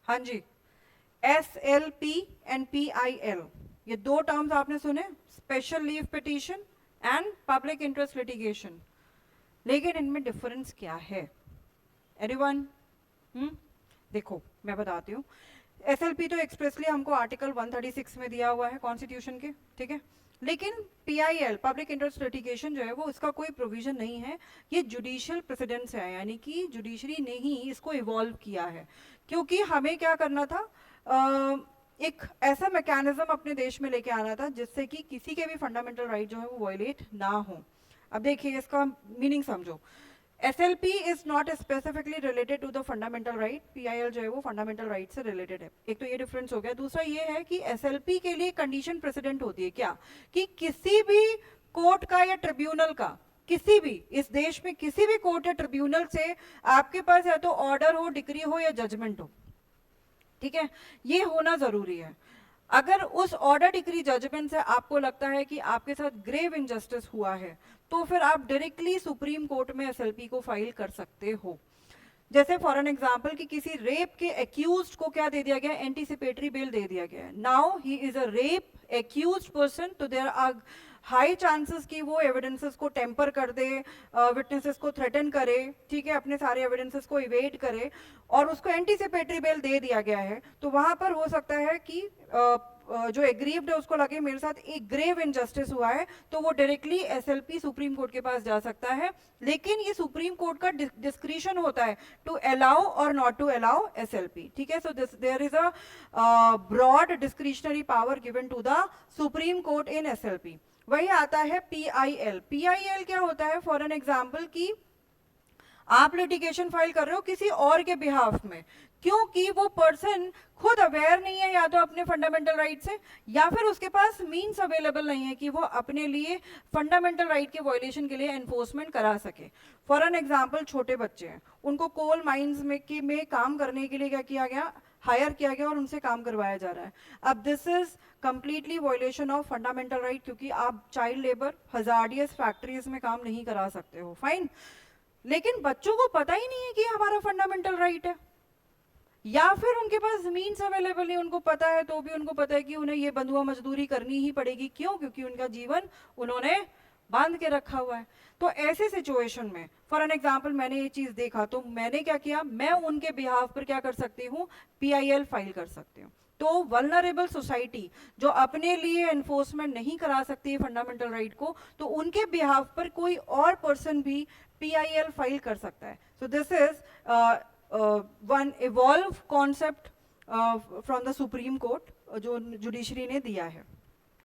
हाँ जी, SLP and PIL, ये दो टर्म्स आपने सुने, special leave petition and public interest litigation. लेकिन इनमें डिफरेंस क्या है एनीवन? देखो मैं बताती हूँ। SLP तो एक्सप्रेसली हमको आर्टिकल 136 में दिया हुआ है कॉन्स्टिट्यूशन के, ठीक है। लेकिन PIL पब्लिक इंटरेस्ट लिटिगेशन जो है वो इसका कोई प्रोविजन नहीं है। ये जुडिशियल प्रेसिडेंस है, यानी कि जुडिशरी ने ही इसको इवॉल्व किया है। क्योंकि हमें क्या करना था, एक ऐसा मैकेनिज्म अपने देश में लेके आना था जिससे कि किसी के भी फंडामेंटल राइट जो है वो वायलेट ना हो। अब देखिए इसका मीनिंग समझो। SLP is not specifically related to the fundamental right, PIL जो है वो फंडामेंटल राइट से रिलेटेड है। एक तो ये डिफरेंस हो गया। दूसरा ये है कि SLP के लिए कंडीशन प्रेसिडेंट होती है क्या, कि किसी भी कोर्ट का या ट्रिब्यूनल का, किसी भी इस देश में किसी भी कोर्ट या ट्रिब्यूनल से आपके पास या तो ऑर्डर हो, डिक्री हो या जजमेंट हो, ठीक है, ये होना जरूरी है। अगर उस ऑर्डर डिक्री जजमेंट से आपको लगता है कि आपके साथ ग्रेव इनजस्टिस हुआ है, तो फिर आप डायरेक्टली सुप्रीम कोर्ट में SLP को फाइल कर सकते हो। जैसे फॉर एन एग्जाम्पल कि किसी रेप के एक्यूज को क्या दे दिया गया, एंटीसिपेटरी बेल दे दिया गया है। Now he is a rape accuse person, तो देयर आर हाई चांसेस कि वो एविडेंसेस को टेम्पर कर दे, विटनेसेस को थ्रेटन करे, ठीक है, अपने सारे एविडेंसेस को इवेट करे, और उसको एंटीसिपेटरी बेल दे दिया गया है। तो वहां पर हो सकता है कि जो एग्रीव्ड है उसको लगे मेरे साथ एक ग्रेव इनजस्टिस हुआ है, तो वो डायरेक्टली SLP सुप्रीम कोर्ट के पास जा सकता है। लेकिन ये सुप्रीम कोर्ट का डिस्क्रिशन होता है टू अलाउ और नॉट टू अलाउ SLP, ठीक है। So this there is a broad discretionary power given to the Supreme Court in SLP। वही आता है PIL। PIL क्या होता है, फॉर एन एग्जाम्पल कि आप लिटिगेशन फाइल कर रहे हो किसी और के बिहाफ में, क्योंकि वो पर्सन खुद अवेयर नहीं है या तो अपने फंडामेंटल राइट से, या फिर उसके पास मीन्स अवेलेबल नहीं है कि वो अपने लिए फंडामेंटल राइट के वायलेशन के लिए एनफोर्समेंट करा सके। फॉर एन एग्जाम्पल छोटे बच्चे हैं, उनको कोल माइंस में काम करने के लिए क्या किया गया, हायर किया गया और उनसे काम करवाया जा रहा है। अब this is completely violation of fundamental right, क्योंकि आप चाइल्ड लेबर, हजार्डियस फैक्ट्रीज में काम नहीं करा सकते हो, फाइन। लेकिन बच्चों को पता ही नहीं है कि हमारा फंडामेंटल राइट है, या फिर उनके पास मीन्स अवेलेबल नहीं, उनको पता है तो भी उनको पता है कि उन्हें ये बंधुआ मजदूरी करनी ही पड़ेगी। क्यों? क्योंकि उनका जीवन उन्होंने बांध के रखा हुआ है। तो ऐसे सिचुएशन में फॉर एन एग्जाम्पल मैंने ये चीज देखा, तो मैंने क्या किया, मैं उनके बिहाफ पर क्या कर सकती हूँ, PIL फाइल कर सकती हूँ। तो वल्नरेबल सोसाइटी जो अपने लिए एनफोर्समेंट नहीं करा सकती है फंडामेंटल राइट को, तो उनके बिहाफ पर कोई और पर्सन भी PIL फाइल कर सकता है। So this is one evolve concept from the Supreme court जो जुडिशरी ने दिया है।